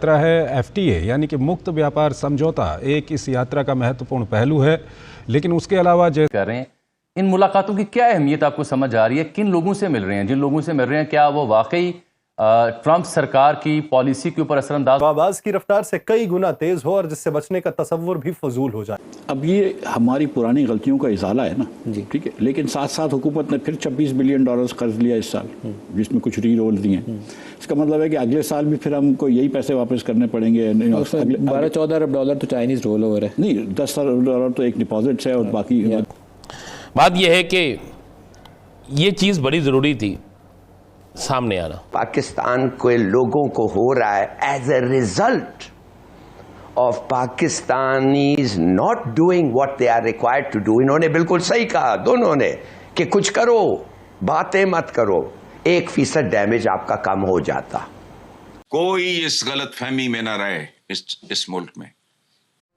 यात्रा है FTA यानी कि मुक्त व्यापार समझौता एक इस यात्रा का महत्वपूर्ण पहलू है, लेकिन उसके अलावा जैसे कर रहे हैं, इन मुलाकातों की क्या अहमियत आपको समझ आ रही है? किन लोगों से मिल रहे हैं? जिन लोगों से मिल रहे हैं, क्या वो वाकई ट्रंप सरकार की पॉलिसी के ऊपर असरअंदाज? आवाज की रफ्तार से कई गुना तेज हो और जिससे बचने का तसव्वुर भी फजूल हो जाए। अब ये हमारी पुरानी गलतियों का इजाला है ना जी, ठीक है, लेकिन साथ साथ हुकूमत ने फिर $26 बिलियन कर्ज लिया इस साल, जिसमें कुछ री रोल दिए। इसका मतलब है कि अगले साल भी फिर हमको यही पैसे वापस करने पड़ेंगे। 12-14 अरब डॉलर तो चाइनीज रोल ओवर है, नहीं, $10 तो एक डिपॉजिट है और बाकी। बात यह है कि ये चीज़ बड़ी ज़रूरी थी सामने आना। पाकिस्तान के लोगों को हो रहा है as a result of Pakistanis not doing what they are required to do. इन्होंने बिल्कुल सही कहा दोनों ने कि कुछ करो, बातें मत करो, 1% डैमेज आपका कम हो जाता। कोई इस गलत फहमी में ना रहे इस मुल्क में।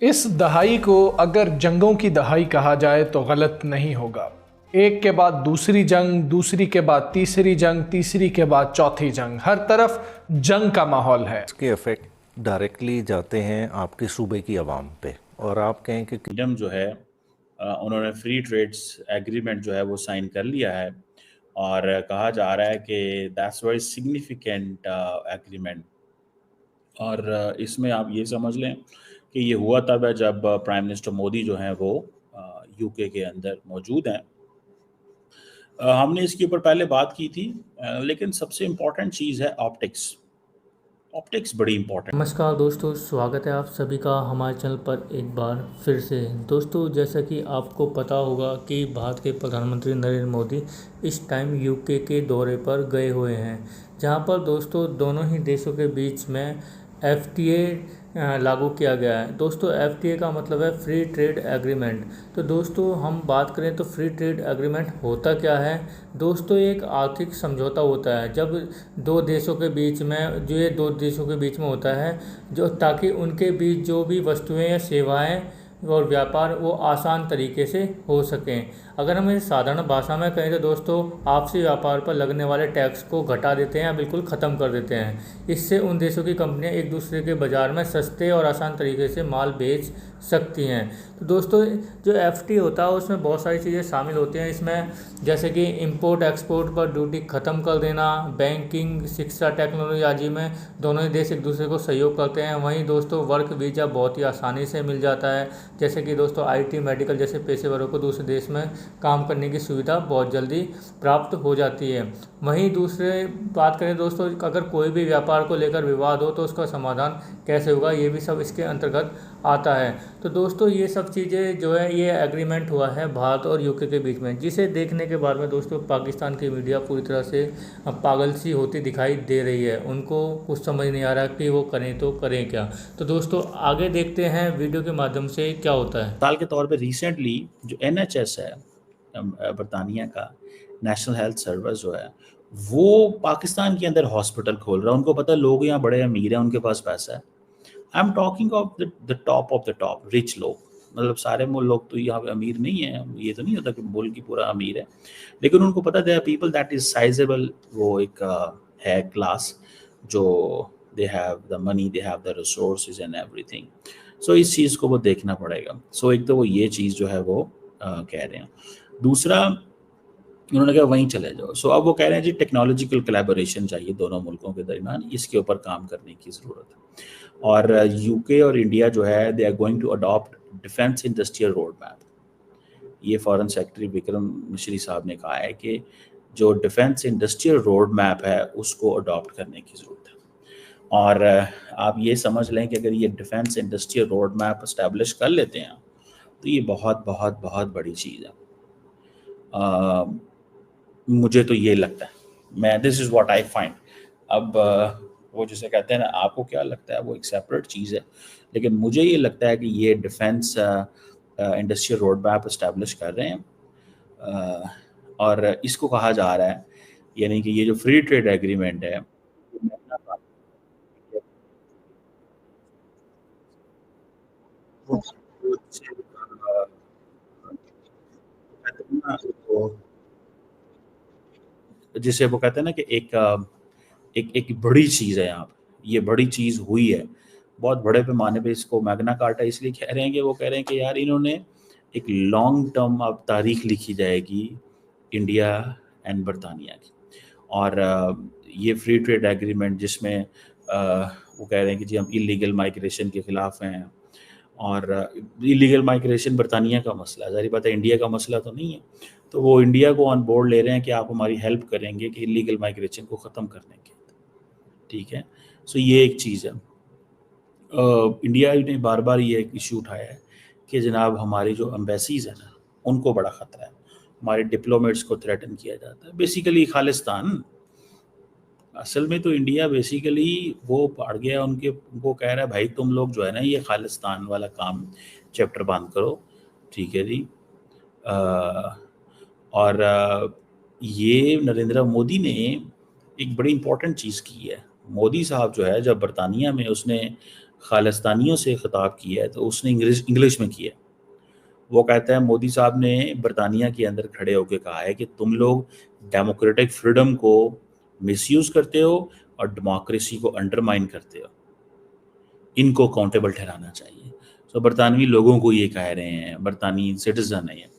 इस दहाई को अगर जंगों की दहाई कहा जाए तो गलत नहीं होगा। एक के बाद दूसरी जंग, दूसरी के बाद तीसरी जंग, तीसरी के बाद चौथी जंग, हर तरफ जंग का माहौल है। इसके इफेक्ट डायरेक्टली जाते हैं आपके सूबे की आवाम पे। और आप कहें कि किंगडम जो है उन्होंने फ्री ट्रेड्स एग्रीमेंट जो है वो साइन कर लिया है और कहा जा रहा है कि दैट्स वेरी सिग्निफिकेंट एग्रीमेंट। और इसमें आप ये समझ लें कि ये हुआ तब है जब प्राइम मिनिस्टर मोदी जो हैं वो यूके के अंदर मौजूद हैं। हमने इसके ऊपर पहले बात की थी, लेकिन सबसे इम्पॉर्टेंट चीज़ है ऑप्टिक्स। ऑप्टिक्स बड़ी इंपॉर्टेंट। नमस्कार दोस्तों, स्वागत है आप सभी का हमारे चैनल पर एक बार फिर से। दोस्तों, जैसा कि आपको पता होगा कि भारत के प्रधानमंत्री नरेंद्र मोदी इस टाइम यूके के दौरे पर गए हुए हैं, जहां पर दोस्तों दोनों ही देशों के बीच में FTA लागू किया गया है। दोस्तों FTA का मतलब है फ्री ट्रेड एग्रीमेंट। तो दोस्तों हम बात करें तो फ्री ट्रेड एग्रीमेंट होता क्या है? दोस्तों एक आर्थिक समझौता होता है जब दो देशों के बीच में, जो ये दो देशों के बीच में होता है, जो ताकि उनके बीच जो भी वस्तुएं या सेवाएं और व्यापार वो आसान तरीके से हो सकें। अगर हम इस साधारण भाषा में कहें तो दोस्तों आपसी व्यापार पर लगने वाले टैक्स को घटा देते हैं या बिल्कुल ख़त्म कर देते हैं। इससे उन देशों की कंपनियां एक दूसरे के बाज़ार में सस्ते और आसान तरीके से माल बेच सकती हैं। तो दोस्तों जो FTA होता है उसमें बहुत सारी चीज़ें शामिल होती हैं इसमें, जैसे कि इंपोर्ट एक्सपोर्ट पर ड्यूटी ख़त्म कर देना, बैंकिंग, शिक्षा, टेक्नोलॉजी आदि में दोनों ही देश एक दूसरे को सहयोग करते हैं। वहीं दोस्तों वर्क वीज़ा बहुत ही आसानी से मिल जाता है, जैसे कि दोस्तों IT, मेडिकल जैसे पेशेवरों को दूसरे देश में काम करने की सुविधा बहुत जल्दी प्राप्त हो जाती है। वहीं दूसरे बात करें दोस्तों, अगर कोई भी व्यापार को लेकर विवाद हो तो उसका समाधान कैसे होगा, ये भी सब इसके अंतर्गत आता है। तो दोस्तों ये सब चीज़ें जो है ये एग्रीमेंट हुआ है भारत और यूके के बीच में, जिसे देखने के बाद में दोस्तों पाकिस्तान की मीडिया पूरी तरह से पागल सी होती दिखाई दे रही है। उनको कुछ समझ नहीं आ रहा कि वो करें तो करें क्या। तो दोस्तों आगे देखते हैं वीडियो के माध्यम से क्या होता है। मिसाल के तौर पे रिसेंटली जो NHS है बरतानिया का, नेशनल हेल्थ सर्विस जो है, वो पाकिस्तान के अंदर हॉस्पिटल खोल रहा है। उनको पता है लोग यहाँ बड़े अमीर हैं, उनके पास पैसा है। I am talking of the top of the top rich लोग, मतलब सारे लोग तो यहाँ पे अमीर नहीं है। ये तो नहीं होता कि मुल्क की पूरा अमीर है, लेकिन उनको पता है पीपल दैट इज साइजेबल। वो एक है क्लास जो they have the money, they have the resources and everything. So इस चीज़ को वो देखना पड़ेगा। सो एक तो वो ये चीज़ जो है वो कह रहे हैं। दूसरा उन्होंने कहा वहीं चले जाओ। सो अब वो कह रहे हैं जी टेक्नोलॉजिकल कोलैबोरेशन चाहिए दोनों मुल्कों के दरमियान, इसके ऊपर काम करने की ज़रूरत है। और यूके और इंडिया जो है they are going to adopt defense industrial road map. ये फॉरेन सेक्रेटरी विक्रम मिश्री साहब ने कहा है कि जो डिफेंस इंडस्ट्रियल रोड मैप है उसको अडॉप्ट करने की ज़रूरत है। और आप ये समझ लें कि अगर ये defence industrial road map establish कर लेते हैं तो ये बहुत बहुत बहुत बड़ी चीज़ है। मुझे तो ये लगता है, मैं this is what I find. अब वो जिसे कहते हैं ना, आपको क्या लगता है, वो एक सेपरेट चीज़ है, लेकिन मुझे ये लगता है कि ये defence industrial road map establish कर रहे हैं। और इसको कहा जा रहा है, यानी कि ये जो फ्री ट्रेड एग्रीमेंट है जिसे वो कहते हैं ना कि एक एक बड़ी चीज़ है यहाँ पे, ये बड़ी चीज़ हुई है, बहुत बड़े पैमाने पे इसको मैग्ना कार्टा इसलिए कह रहे हैं कि वो कह रहे हैं कि यार इन्होंने एक लॉन्ग टर्म अब तारीख लिखी जाएगी इंडिया एंड बरतानिया की। और ये फ्री ट्रेड एग्रीमेंट जिसमें वो कह रहे हैं कि जी हम इलीगल माइग्रेशन के ख़िलाफ़ हैं, और इलीगल माइग्रेशन बरतानिया का मसला है, ज़ाहिर बात है इंडिया का मसला तो नहीं है। तो वो इंडिया को ऑन बोर्ड ले रहे हैं कि आप हमारी हेल्प करेंगे कि इलीगल माइग्रेशन को ख़त्म करने के, ठीक है। सो ये एक चीज़ है। इंडिया ने बार बार ये एक इशू उठाया है कि जनाब हमारी जो एम्बेसीज़ हैं ना उनको बड़ा ख़तरा है, हमारे डिप्लोमेट्स को थ्रेटन किया जाता है। बेसिकली खालिस्तान, असल में तो इंडिया बेसिकली वो पड़ गया उनको कह रहा है भाई तुम लोग जो है ना ये खालिस्तान वाला काम चैप्टर बंद करो, ठीक है जी। और ये नरेंद्र मोदी ने एक बड़ी इम्पोर्टेंट चीज़ की है। मोदी साहब जो है जब बरतानिया में उसने खालिस्तानियों से खिताब किया है तो उसने इंग्लिश में किया। वो कहता है मोदी साहब ने बरतानिया के अंदर खड़े होकर कहा है कि तुम लोग डेमोक्रेटिक फ्रीडम को मिसयूज़ करते हो और डेमोक्रेसी को अंडरमाइन करते हो, इनको अकाउंटेबल ठहराना चाहिए। तो बरतानवी लोगों को ये कह रहे हैं, बरतानी सिटीज़न है।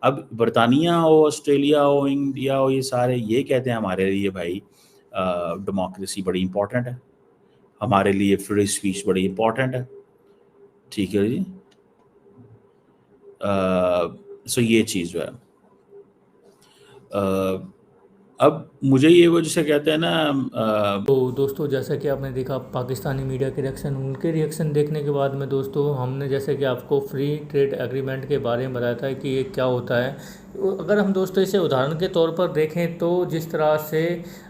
अब बरतानिया हो, ऑस्ट्रेलिया हो, इंडिया हो, ये सारे ये कहते हैं हमारे लिए भाई डेमोक्रेसी बड़ी इंपॉर्टेंट है, हमारे लिए फ्री स्पीच बड़ी इंपॉर्टेंट है, ठीक है जी। सो ये चीज़ जो है अब मुझे ये वो जिसे कहते हैं ना तो दोस्तों जैसा कि आपने देखा पाकिस्तानी मीडिया के रिएक्शन, उनके रिएक्शन देखने के बाद में दोस्तों हमने जैसे कि आपको फ्री ट्रेड एग्रीमेंट के बारे में बताया था कि ये क्या होता है। अगर हम दोस्तों इसे उदाहरण के तौर पर देखें तो जिस तरह से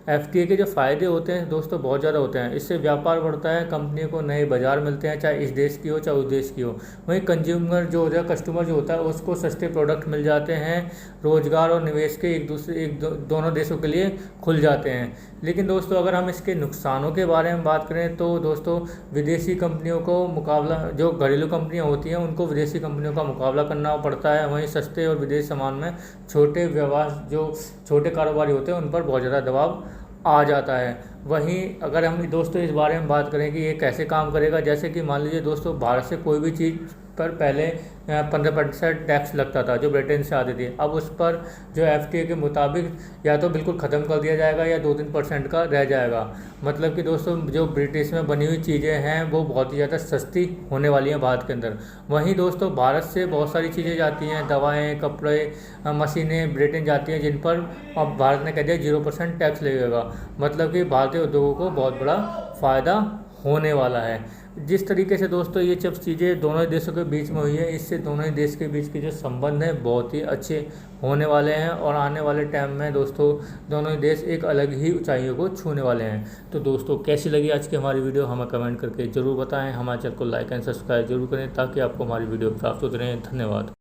FTA के जो फ़ायदे होते हैं दोस्तों बहुत ज़्यादा होते हैं। इससे व्यापार बढ़ता है, कंपनियों को नए बाज़ार मिलते हैं, चाहे इस देश की हो चाहे उस देश की हो। वहीं कंज्यूमर जो होता है, कस्टमर जो होता है, उसको सस्ते प्रोडक्ट मिल जाते हैं, रोज़गार और निवेश के दोनों देशों के लिए खुल जाते हैं। लेकिन दोस्तों अगर हम इसके नुकसानों के बारे में बात करें तो दोस्तों विदेशी कंपनियों को मुकाबला, जो घरेलू कंपनियां होती हैं उनको विदेशी कंपनियों का मुकाबला करना पड़ता है। वहीं सस्ते और विदेशी सामान में छोटे व्यवसाय, जो छोटे कारोबारी होते हैं, उन पर बहुत ज़्यादा दबाव आ जाता है। वहीं अगर हम दोस्तों इस बारे में बात करें कि ये कैसे काम करेगा, जैसे कि मान लीजिए दोस्तों भारत से कोई भी चीज़ पर पहले 15% टैक्स लगता था जो ब्रिटेन से आती थी। अब उस पर जो FTA के मुताबिक या तो बिल्कुल ख़त्म कर दिया जाएगा या 2-3% का रह जाएगा। मतलब कि दोस्तों जो ब्रिटिश में बनी हुई चीज़ें हैं वो बहुत ही ज़्यादा सस्ती होने वाली हैं भारत के अंदर। वहीं दोस्तों भारत से बहुत सारी चीज़ें जाती हैं, दवाएँ, कपड़े, मशीनें ब्रिटेन जाती हैं, जिन पर अब भारत ने कह दिया 0% टैक्स लगेगा। मतलब कि भारतीय उद्योगों को बहुत बड़ा फ़ायदा होने वाला है। जिस तरीके से दोस्तों ये जब चीज़ें दोनों ही देशों के बीच में हुई है, इससे दोनों ही देश के बीच के जो संबंध हैं बहुत ही अच्छे होने वाले हैं और आने वाले टाइम में दोस्तों दोनों ही देश एक अलग ही ऊंचाइयों को छूने वाले हैं। तो दोस्तों कैसी लगी आज की हमारी वीडियो हमें कमेंट करके ज़रूर बताएं। हमारे चैनल को लाइक एंड सब्सक्राइब जरूर करें ताकि आपको हमारी वीडियो प्राप्त होती रहें। धन्यवाद।